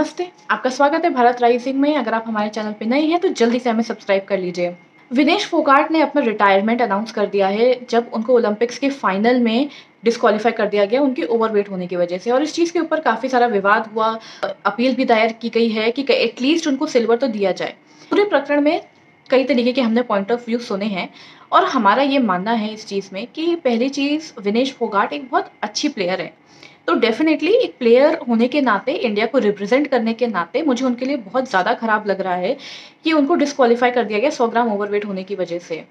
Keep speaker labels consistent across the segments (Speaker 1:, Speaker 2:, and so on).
Speaker 1: नमस्ते, आपका स्वागत है भारत राइजिंग में। अगर आप हमारे चैनल पे नए हैं तो जल्दी से हमें सब्सक्राइब कर लीजिए। विनेश फोगाट ने अपना रिटायरमेंट अनाउंस कर दिया है जब उनको ओलंपिक्स के फाइनल में डिस्क्वालीफाई कर दिया गया उनके ओवरवेट होने की वजह से, और इस चीज़ के ऊपर काफ़ी सारा विवाद हुआ। अपील भी दायर की गई है कि एटलीस्ट उनको सिल्वर तो दिया जाए। पूरे प्रकरण में कई तरीके के हमने पॉइंट ऑफ व्यू सुने हैं और हमारा ये मानना है इस चीज़ में कि पहली चीज़, विनेश फोगाट एक बहुत अच्छी प्लेयर है। तो डेफ़िनेटली एक प्लेयर होने के नाते, इंडिया को रिप्रेज़ेंट करने के नाते मुझे उनके लिए बहुत ज़्यादा ख़राब लग रहा है कि उनको डिस्क्वालीफ़ाई कर दिया गया 100 ग्राम ओवरवेट होने की वजह से।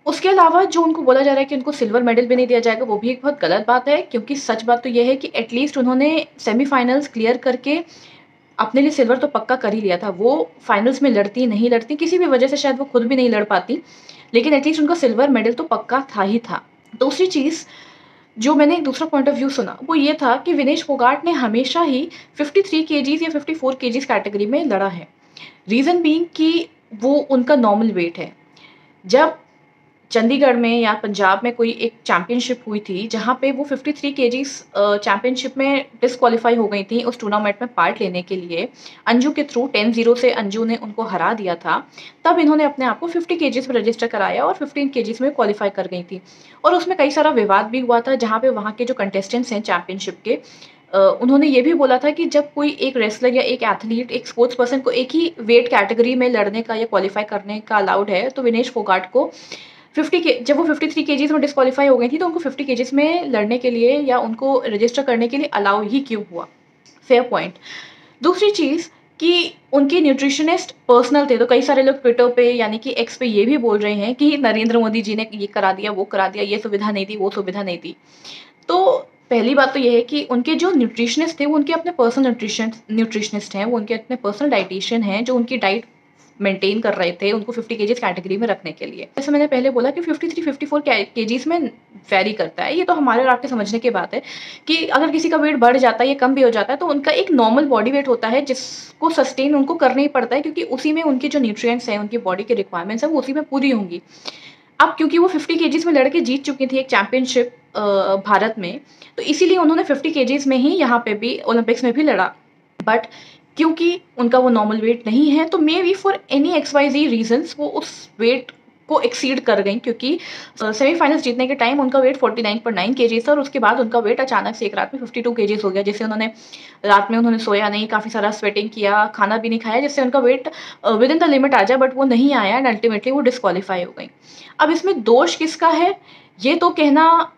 Speaker 1: उसके अलावा जो उनको बोला जा रहा है कि उनको सिल्वर मेडल भी नहीं दिया जाएगा, वो भी एक बहुत गलत बात है, क्योंकि सच बात तो ये है कि एटलीस्ट उन्होंने सेमीफ़ाइनल्स क्लियर करके अपने लिए सिल्वर तो पक्का कर ही लिया था। वो फाइनल्स में लड़ती, नहीं लड़ती, किसी भी वजह से शायद वो खुद भी नहीं लड़ पाती, लेकिन एटलीस्ट उनका सिल्वर मेडल तो पक्का था ही था। दूसरी चीज़, जो मैंने एक दूसरा पॉइंट ऑफ व्यू सुना, वो ये था कि विनेश फोगाट ने हमेशा ही 53 केजीज़ या 54 केजीज़ कैटेगरी में लड़ा है। रीज़न बीइंग कि वो उनका नॉर्मल वेट है। जब चंडीगढ़ में या पंजाब में कोई एक चैंपियनशिप हुई थी, जहाँ पे वो 53 केजीज़ चैंपियनशिप में डिस्क्वालीफाई हो गई थी उस टूर्नामेंट में पार्ट लेने के लिए। अंजू के थ्रू 10-0 से अंजू ने उनको हरा दिया था। तब इन्होंने अपने आप को 50 केजीज़ में रजिस्टर कराया और 15 केजीज़ में क्वालीफाई कर गई थी। और उसमें कई सारा विवाद भी हुआ था, जहाँ पे वहाँ के जो कंटेस्टेंट्स हैं चैंपियनशिप के, उन्होंने ये भी बोला था कि जब कोई एक रेसलर या एक एथलीट, एक स्पोर्ट्स पर्सन को एक ही वेट कैटेगरी में लड़ने का या क्वालीफाई करने का अलाउड है, तो विनेश फोगाट को 50 के जब वो 53 केजीज़ में डिस्क्वालीफाई हो गई थी, तो उनको 50 केजीज़ में लड़ने के लिए या उनको रजिस्टर करने के लिए अलाउ ही क्यों हुआ? Fair point. दूसरी चीज़ कि उनके न्यूट्रिशनिस्ट पर्सनल थे, तो कई सारे लोग ट्विटर पे यानी कि एक्स पे ये भी बोल रहे हैं कि नरेंद्र मोदी जी ने ये करा दिया, वो करा दिया, ये सुविधा नहीं दी, वो सुविधा नहीं दी। तो पहली बात तो ये है कि उनके जो न्यूट्रिशनिस्ट थे, वो उनके अपने पर्सनल न्यूट्रिशनिस्ट हैं, वो उनके अपने पर्सनल डायटीशियन हैं, जो उनकी डाइट मेंटेन कर रहे थे उनको 50 केजीज़ कैटेगरी में रखने के लिए। जैसे मैंने पहले बोला कि 53-54 केजीज़ में वैरी करता है। ये तो हमारे और आपके समझने की बात है कि अगर किसी का वेट बढ़ जाता है या कम भी हो जाता है, तो उनका एक नॉर्मल बॉडी वेट होता है जिसको सस्टेन उनको करना ही पड़ता है, क्योंकि उसी में उनके जो न्यूट्रिएंट्स हैं, उनकी बॉडी की रिक्वायरमेंट्स हैं, वो उसी में पूरी होंगी। अब क्योंकि वो 50 केजीज़ में लड़के जीत चुकी थी एक चैंपियनशिप भारत में, तो इसीलिए उन्होंने 50 केजीज़ में ही यहाँ पे भी ओलंपिक्स में भी लड़ा। बट क्योंकि उनका वो नॉर्मल वेट नहीं है, तो may be for any XYZ reasons वो उस वेट को एक्सीड कर गईं, क्योंकि सेमीफाइनल्स जीतने के टाइम उनका वेट 49.9 केजीज़ था और उसके बाद उनका वेट अचानक से एक रात में 52 केजीज़ हो गया, जिससे रात में उन्होंने सोया नहीं, काफ़ी सारा स्वेटिंग किया, खाना भी नहीं खाया, जिससे उनका weight within the limit आ जाए, बट वो नहीं आया एंड अल्टीमेटली वो डिस्क्वालीफाई हो गई। अब इसमें दोष किसका है, ये तो कहना,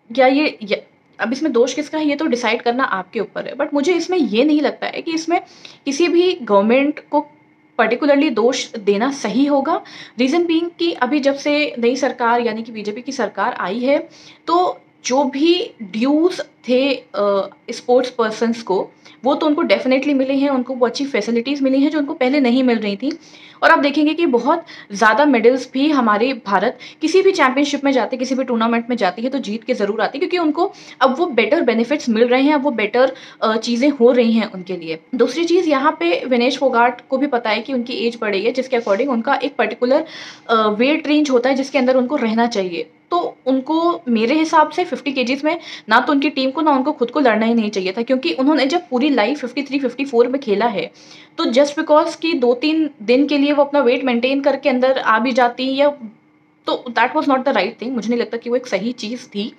Speaker 1: या ये अब इसमें दोष किसका है ये तो डिसाइड करना आपके ऊपर है। बट मुझे इसमें ये नहीं लगता है कि इसमें किसी भी गवर्नमेंट को पर्टिकुलरली दोष देना सही होगा। रीज़न बीइंग कि अभी जब से नई सरकार यानी कि बीजेपी की सरकार आई है, तो जो भी ड्यूज़ थे स्पोर्ट्स पर्सन्स को, वो तो उनको डेफ़िनेटली मिले हैं, उनको वो अच्छी फैसिलिटीज़ मिली हैं जो उनको पहले नहीं मिल रही थी। और आप देखेंगे कि बहुत ज़्यादा मेडल्स भी हमारे भारत किसी भी चैंपियनशिप में जाते, किसी भी टूर्नामेंट में जाती है तो जीत के ज़रूर आती है, क्योंकि उनको अब वो बेटर बेनिफिट्स मिल रहे हैं, अब वो बेटर चीज़ें हो रही हैं उनके लिए। दूसरी चीज़, यहाँ पे विनेश फोगाट को भी पता है कि उनकी एज बढ़ी है, जिसके अकॉर्डिंग उनका एक पर्टिकुलर वेट रेंज होता है जिसके अंदर उनको रहना चाहिए। तो उनको मेरे हिसाब से 50 केजीज़ में ना तो उनकी टीम को ना उनको खुद को लड़ना ही नहीं चाहिए था, क्योंकि उन्होंने जब पूरी लाइफ 53-54 में खेला है, तो जस्ट बिकॉज़ कि 2-3 दिन के लिए वो अपना वेट मेंटेन करके अंदर आ भी जाती, या तो that was not the right thing. मुझे नहीं लगता कि वो एक सही चीज़ थी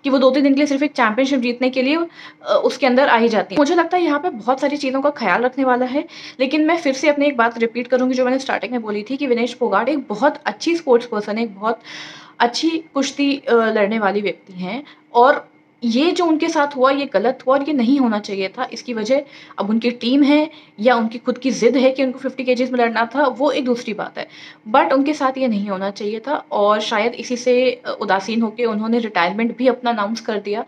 Speaker 1: कि वो 2-3 दिन के लिए सिर्फ़ एक चैंपियनशिप जीतने के लिए उसके अंदर आ ही जाती। मुझे लगता है यहाँ पे बहुत सारी चीज़ों का ख़्याल रखने वाला है, लेकिन मैं फिर से अपनी एक बात रिपीट करूँगी जो मैंने स्टार्टिंग में बोली थी कि विनेश फोगाट एक बहुत अच्छी स्पोर्ट्स पर्सन है, एक बहुत अच्छी कुश्ती लड़ने वाली व्यक्ति हैं, और ये जो उनके साथ हुआ ये गलत हुआ और ये नहीं होना चाहिए था। इसकी वजह अब उनकी टीम है या उनकी खुद की ज़िद है कि उनको 50 केजीज़ में लड़ना था, वो एक दूसरी बात है। बट उनके साथ ये नहीं होना चाहिए था, और शायद इसी से उदासीन होके उन्होंने रिटायरमेंट भी अपना अनाउंस कर दिया।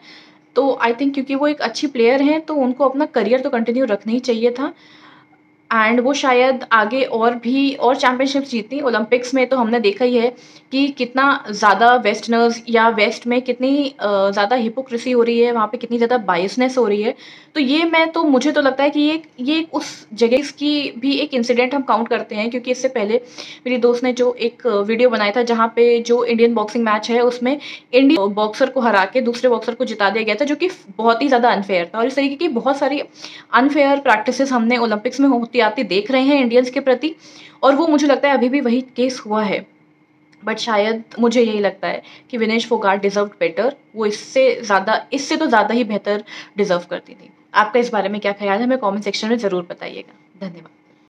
Speaker 1: तो आई थिंक क्योंकि वो एक अच्छी प्लेयर हैं, तो उनको अपना करियर तो कंटिन्यू रखना ही चाहिए था, एंड वो शायद आगे और भी और चैंपियनशिप्स जीती। ओलंपिक्स में तो हमने देखा ही है कि कितना ज़्यादा वेस्टर्नर्स या वेस्ट में कितनी ज़्यादा हिपोक्रेसी हो रही है, वहाँ पे कितनी ज़्यादा बायसनेस हो रही है। तो तो मुझे तो लगता है कि ये उस जगह की भी एक इंसिडेंट हम काउंट करते हैं, क्योंकि इससे पहले मेरी दोस्त ने जो एक वीडियो बनाया था जहाँ पे जो इंडियन बॉक्सिंग मैच है उसमें इंडियन बॉक्सर को हरा के दूसरे बॉक्सर को जिता दिया गया था, जो कि बहुत ही ज़्यादा अनफेयर था। और इस तरीके की बहुत सारी अनफेयर प्रैक्टिसेस हमने ओलंपिक्स में होती आती देख रहे हैं इंडियंस के प्रति, और वो मुझे लगता है अभी भी वही केस हुआ है। बट शायद मुझे यही लगता है कि विनेश फोगाट डिज़र्व्ड बेटर। वो इससे तो ज़्यादा ही बेहतर डिज़र्व करती थी। आपका इस बारे में क्या ख़्याल है? हमें कमेंट सेक्शन में ज़रूर बताइएगा। धन्यवाद।